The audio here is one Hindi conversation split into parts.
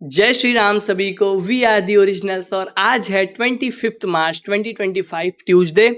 जय श्री राम सभी को। वी आर दी ओरिजिनल्स और आज है 25 मार्च 2025 ट्यूसडे।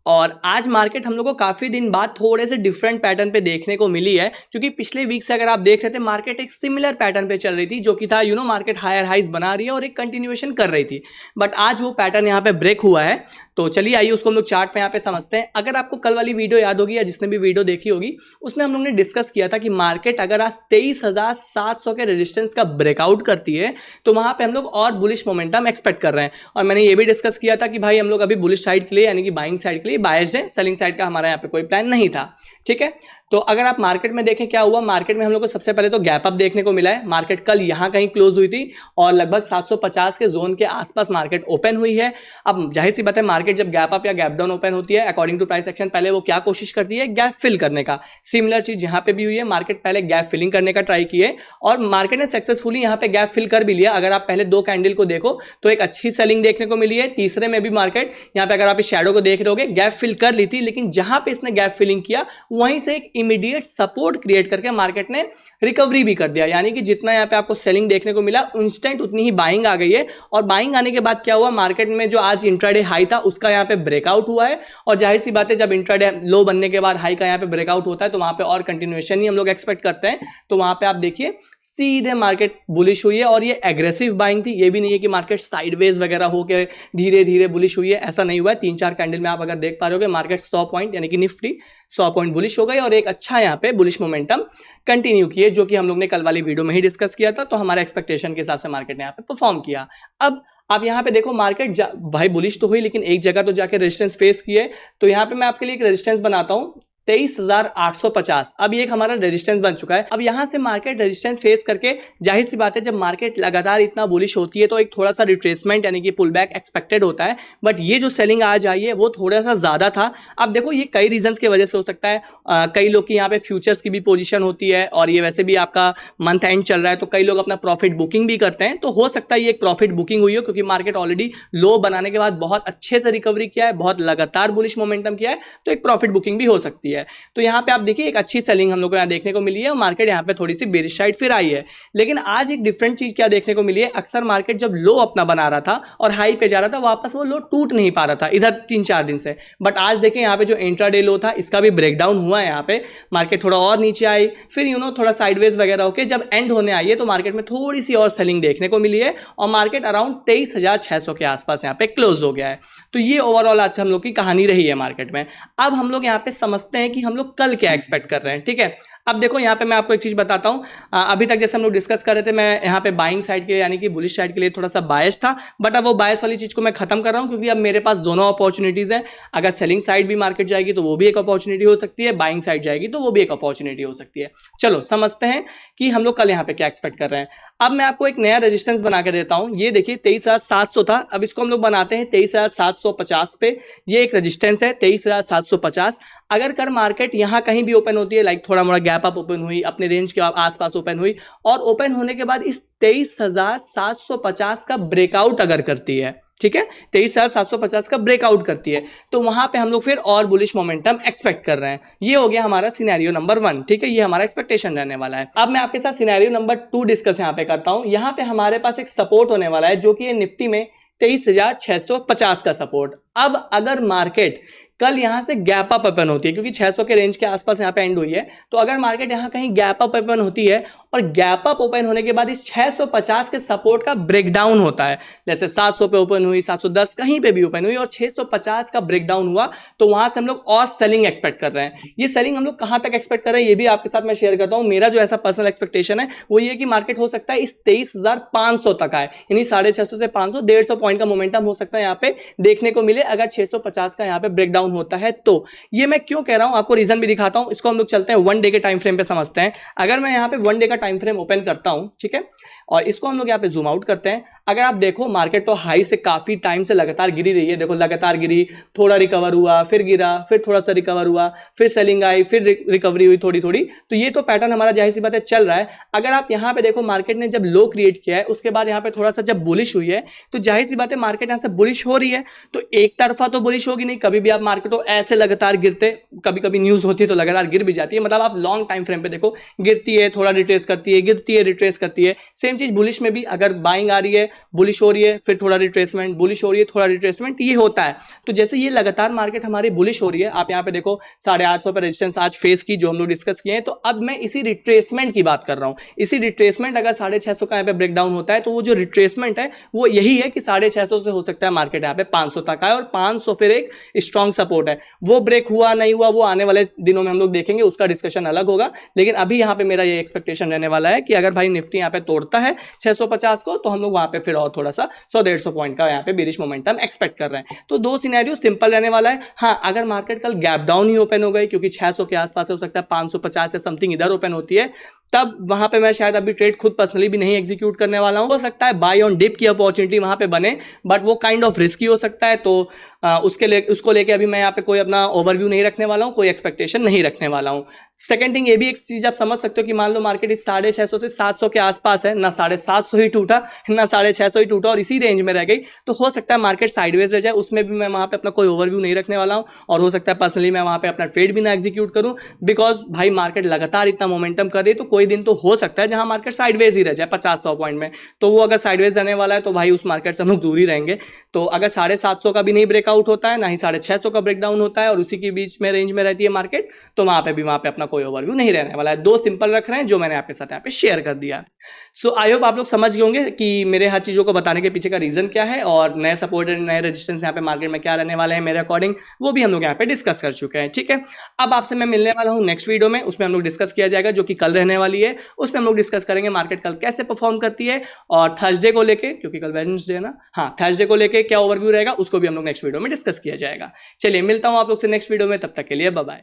और आज मार्केट हम लोग को काफ़ी दिन बाद थोड़े से डिफरेंट पैटर्न पे देखने को मिली है, क्योंकि पिछले वीक से अगर आप देख रहे थे मार्केट एक सिमिलर पैटर्न पे चल रही थी, जो कि था मार्केट हायर हाइज बना रही है और एक कंटिन्यूएशन कर रही थी। बट आज वो पैटर्न यहाँ पे ब्रेक हुआ है। तो चलिए आइए उसको हम लोग चार्ट पे यहाँ पे समझते हैं। अगर आपको कल वाली वीडियो याद होगी या जिसने भी वीडियो देखी होगी, उसमें हम लोग ने डिस्कस किया था कि मार्केट अगर आज 23,700 के रेजिस्टेंस का ब्रेकआउट करती है तो वहां पे हम लोग और बुलिश मोमेंटम एक्सपेक्ट कर रहे हैं। और मैंने ये भी डिस्कस किया था कि भाई हम लोग अभी बुलिश साइड के लिए यानी कि बाइंग साइड के लिए बायस्ड है, सेलिंग साइड का हमारा यहाँ पे कोई प्लान नहीं था। ठीक है, तो अगर आप मार्केट में देखें क्या हुआ, मार्केट में हम लोग को सबसे पहले तो गैप अप देखने को मिला है। मार्केट कल यहां कहीं क्लोज हुई थी और लगभग 750 के जोन के आसपास मार्केट ओपन हुई है। अब जाहिर सी बात है, मार्केट जब गैप अप या गैप डाउन ओपन होती है अकॉर्डिंग टू प्राइस एक्शन, पहले वो क्या कोशिश करती है, गैप फिल करने का। सिमिलर चीज यहां पे भी हुई है, मार्केट पहले गैप फिलिंग करने का ट्राई किए और मार्केट ने सक्सेसफुली यहां पे गैप फिल कर भी लिया। अगर आप पहले दो कैंडल को देखो तो एक अच्छी सेलिंग देखने को मिली है। तीसरे में भी मार्केट यहां पे अगर आप इस शैडो को देख रहे होगे गैप फिल कर ली थी, लेकिन जहां पे इसने गैप फिलिंग किया वहीं से एक इमीडिएट सपोर्ट क्रिएट करके मार्केट ने रिकवरी भी कर दिया। यानी कि जितना यहां पे आपको सेलिंग देखने को मिला इंस्टेंट उतनी ही बाइंग आ गई है। और बाइंग आने के बाद क्या हुआ, मार्केट में जो आज इंट्राडे हाई था उसका यहां पे ब्रेकआउट हुआ है। और जाहिर सी बात है, जब इंट्राडे लो बनने के बाद हाई का यहां पे ब्रेकआउट होता है तो वहां पे और कंटिन्यूएशन ही हम लोग एक्सपेक्ट करते हैं। तो वहां पे आप देखिए सीधे मार्केट बुलिश हुई है और ये एग्रेसिव बाइंग थी। ये भी नहीं है कि मार्केट साइडवेज वगैरह होकर धीरे धीरे बुलिश हुई है, ऐसा नहीं हुआ है। 3-4 कैंडल में आप अगर देख पा रहे हो मार्केट 100 पॉइंट यानी कि निफ्टी 100 पॉइंट बुलिश हो गई और एक अच्छा यहाँ पे बुलिश मोमेंटम कंटिन्यू किए, जो कि हम लोग ने कल वाली वीडियो में ही डिस्कस किया था। तो हमारे एक्सपेक्टेशन के हिसाब से मार्केट ने यहाँ पे परफॉर्म किया। अब आप यहाँ पे देखो मार्केट भाई बुलिश तो हुई, लेकिन एक जगह तो जाके रेजिस्टेंस फेस किए। तो यहाँ पे मैं आपके लिए एक रेजिस्टेंस बनाता हूँ 23,850। अब ये एक हमारा रेजिस्टेंस बन चुका है। अब यहां से मार्केट रेजिस्टेंस फेस करके, जाहिर सी बात है जब मार्केट लगातार इतना बुलिश होती है तो एक थोड़ा सा रिट्रेसमेंट यानी कि पुल बैक एक्सपेक्टेड होता है। बट ये जो सेलिंग आज आई है वो थोड़ा सा ज्यादा था। अब देखो ये कई रीजंस की वजह से हो सकता है। कई लोग की यहाँ पे फ्यूचर्स की भी पोजीशन होती है और ये वैसे भी आपका मंथ एंड चल रहा है, तो कई लोग अपना प्रॉफिट बुकिंग भी करते हैं। तो हो सकता है ये एक प्रॉफिट बुकिंग हुई हो, क्योंकि मार्केट ऑलरेडी लो बनाने के बाद बहुत अच्छे से रिकवरी किया है, बहुत लगातार बुलिश मोमेंटम किया है, तो एक प्रॉफिट बुकिंग भी हो सकती है। तो यहां पे आप देखिए एक अच्छी सेलिंग हम लोग को यहां देखने को मिली है और मार्केट यहां पे थोड़ी सी बेरिश साइड फिर आई है। लेकिन आज एक डिफरेंट चीज क्या देखने को मिली है, अक्सर मार्केट जब लो अपना बना रहा था और हाई पे जा रहा था, वापस वो लो टूट नहीं पा रहा था इधर 3-4 दिन से। बट आज देखें यहाँ पे जो इंट्राडे लो था इसका भी ब्रेकडाउन हुआ है। यहाँ पे मार्केट थोड़ा और नीचे आई, फिर थोड़ा साइडवेज वगैरह होकर जब एंड होने आई है तो मार्केट में थोड़ी सी और सेलिंग देखने को मिली है और मार्केट अराउंड 23,600 के आसपास यहाँ पे क्लोज हो गया है। तो ये ओवरऑल आज हम लोग की कहानी रही है मार्केट में। अब हम लोग यहाँ पे समझते हैं कि हम लोग कल क्या एक्सपेक्ट कर रहे हैं। ठीक है, अब देखो यहाँ पे मैं आपको एक चीज बताता हूँ। अभी तक जैसे हम लोग डिस्कस कर रहे थे, मैं यहाँ पे बाइंग साइड के लिए यानी कि बुलिश साइड के लिए थोड़ा सा बायस था। बट अब वो बायस वाली चीज को मैं खत्म कर रहा हूँ, क्योंकि अब मेरे पास दोनों अपॉर्चुनिटीज हैं। अगर सेलिंग साइड भी मार्केट जाएगी तो वो भी एक अपॉर्चुनिटी हो सकती है, बाइंग साइड जाएगी तो वो भी एक अपॉर्चुनिटी हो सकती है। चलो समझते हैं कि हम लोग कल यहाँ पे क्या एक्सपेक्ट कर रहे हैं। अब मैं आपको एक नया रेजिस्टेंस बना के देता हूं। ये देखिए 23,700 था, अब इसको हम लोग बनाते हैं 23,750 पे। ये एक रेजिस्टेंस है 23,750। अगर कर मार्केट यहां कहीं भी ओपन होती है, लाइक थोड़ा मोड़ा गैप अप ओपन हुई, अपने रेंज के आसपास ओपन हुई और ओपन होने के बाद इस 23,750 का ब्रेकआउट अगर करती है, ठीक है, 23,750 का ब्रेकआउट करती है, तो वहां पे हम लोग फिर और बुलिश मोमेंटम एक्सपेक्ट कर रहे हैं। ये हो गया हमारा सिनेरियो नंबर 1। ठीक है, ये हमारा एक्सपेक्टेशन रहने वाला है। अब मैं आपके साथ सिनेरियो नंबर 2 डिस्कस यहां पे करता हूं। यहां पे हमारे पास एक सपोर्ट होने वाला है, जो कि निफ्टी में 23,650 का सपोर्ट। अब अगर मार्केट कल यहां से गैप अप ओपन होती है, क्योंकि 600 के रेंज के आसपास यहां पे एंड हुई है, तो अगर मार्केट यहां कहीं गैप अप ओपन होती है और गैप अप ओपन होने के बाद इस 650 के सपोर्ट का ब्रेकडाउन होता है, जैसे 700 पे ओपन हुई, 710 कहीं पे भी ओपन हुई और 650 का ब्रेकडाउन हुआ, तो वहां से हम लोग और सेलिंग एक्सपेक्ट कर रहे हैं। ये सेलिंग हम लोग कहां तक एक्सपेक्ट कर रहे हैं ये भी आपके साथ मैं शेयर करता हूं। मेरा जो ऐसा पर्सनल एक्सपेक्टेशन है वो ये कि मार्केट हो सकता है इस 23,500 तक आए, यानी 650 से 500 150 पॉइंट का मोमेंटम हो सकता है यहाँ पे देखने को मिले, अगर 650 का यहाँ पे ब्रेकडाउन होता है तो। ये मैं क्यों कह रहा हूं, आपको रीजन भी दिखाता हूं। इसको हम लोग चलते हैं 1 डे के टाइम फ्रेम पे समझते हैं। अगर मैं यहाँ पे 1 डे का टाइम फ्रेम ओपन करता हूं, ठीक है, और इसको हम लोग यहाँ पे जूम आउट करते हैं। अगर आप देखो मार्केट तो हाई से काफी टाइम से लगातार गिरी रही है। देखो लगातार गिरी, थोड़ा रिकवर हुआ, फिर गिरा, फिर थोड़ा सा रिकवर हुआ, फिर सेलिंग आई, फिर रिकवरी हुई थोड़ी थोड़ी। तो ये तो पैटर्न हमारा जाहिर सी बात है चल रहा है। अगर आप यहाँ पे देखो मार्केट ने जब लो क्रिएट किया है उसके बाद यहाँ पे थोड़ा सा जब बुलिश हुई है, तो जाहिर सी बात है मार्केट यहाँ से बुलिश हो रही है, तो एक तरफा तो बुलिश होगी नहीं। कभी भी आप मार्केट को ऐसे लगातार गिरते, कभी कभी न्यूज होती है तो लगातार गिर भी जाती है। मतलब आप लॉन्ग टाइम फ्रेम पे देखो, गिरती है, थोड़ा रिट्रेस करती है, गिरती है, रिट्रेस करती है, सेम सेम चीज बुलिश में भी, अगर बाइंग आ रही है, बुलिश हो रही है, फिर थोड़ा रिट्रेसमेंट, बुलिश हो रही है, थोड़ा रिट्रेसमेंट, ये होता है। तो जैसे ये लगातार मार्केट हमारी बुलिश हो रही है, आप यहाँ पे देखो 850 पे रेजिस्टेंस आज फेस की, जो हम लोग डिस्कस किए हैं, तो अब मैं इसी रिट्रेसमेंट की बात कर रहा हूं। इसी रिट्रेसमेंट अगर 650 का यहाँ पे ब्रेकडाउन होता है, तो वो जो रिट्रेसमेंट है वो यही है कि 650 से हो सकता है मार्केट यहाँ पे 500 तक आए, और 500 फिर एक स्ट्रॉन्ग सपोर्ट है। वो ब्रेक हुआ नहीं हुआ वो आने वाले दिनों में हम लोग देखेंगे, उसका डिस्कशन अलग होगा। लेकिन अभी यहाँ पे मेरा ये एक्सपेक्टेशन रहने वाला है कि अगर भाई निफ्टी यहाँ पे तोड़ता है 650 को, तो हम लोग वहां पे फिर और थोड़ा सा 100-150 पॉइंट का यहाँ पे बेरिश मोमेंटम एक्सपेक्ट कर रहे हैं। तो दो सिनेरियो सिंपल रहने वाला है। हाँ, अगर मार्केट कल गैप डाउन ही ओपन हो गई, क्योंकि 600 के आसपास हो सकता है 550 या समथिंग इधर ओपन होती है, तब वहां पे मैं शायद अभी ट्रेड खुद पर्सनली भी नहीं एग्जीक्यूट करने वाला हूं। हो सकता है बाय ऑन डिप की अपॉर्चुनिटी वहां पे बने, बट वो काइंड ऑफ रिस्की हो सकता है। तो उसको लेके अभी मैं यहाँ पे कोई अपना ओवरव्यू नहीं रखने वाला हूं, कोई एक्सपेक्टेशन नहीं रखने वाला हूं। सेकंड थिंग, ये भी एक चीज आप समझ सकते हो कि मान लो मार्केट इस 650 से 700 के आसपास है, ना 750 ही टूटा ना 650 ही टूटा, और इसी रेंज में रह गई, तो हो सकता है मार्केट साइडवेज रह जाए। उसमें भी मैं वहां पे अपना कोई ओवरव्यू नहीं रखने वाला हूं, और हो सकता है पर्सनली मैं वहां पे अपना ट्रेड भी ना एग्जीक्यूट करूं, बिकॉज भाई मार्केट लगातार इतना मोमेंटम कर दे, तो कोई दिन तो हो सकता है जहां मार्केट साइडवेज ही रह जाए 50-100 पॉइंट में। तो वो अगर साइडवेज रहने वाला है, तो भाई उस मार्केट से हम लोग दूर ही रहेंगे। तो अगर 750 का भी नहीं ब्रेकआउट होता है, ना ही 650 का ब्रेकडाउन होता है, और उसी के बीच में रेंज में रहती है मार्केट, तो वहां पे अपना कोई ओवरव्यू नहीं रहने वाला है। दो सिंपल रख रहे हैं जो मैंने आपके साथ यहाँ पे शेयर कर दिया। सो आई होप आप लोग समझ गए होंगे कि मेरे हर चीजों को बताने के पीछे का रीजन क्या है, और नए सपोर्ट नए रेजिस्टेंस यहाँ पे मार्केट में क्या रहने वाले हैं मेरे अकॉर्डिंग, वो भी हम लोग यहाँ पे डिस्कस कर चुके हैं। ठीक है, अब आपसे मैं मिलने वाला हूँ नेक्स्ट वीडियो में, उसमें हम लोग डिस्कस किया जाएगा, जो कि कल रहने वाली है। उसमें हम लोग डिस्कस करेंगे मार्केट कल कैसे परफॉर्म करती है, और थर्सडे को लेके, क्योंकि कल वेडनेसडे है ना, हाँ, थर्सडे को लेके क्या ओवरव्यू रहेगा उसको भी हम लोग नेक्स्ट वीडियो में डिस्कस किया जाएगा। चलिए मिलता हूँ आप लोग से नेक्स्ट वीडियो में, तब तक के लिए बाय बाय।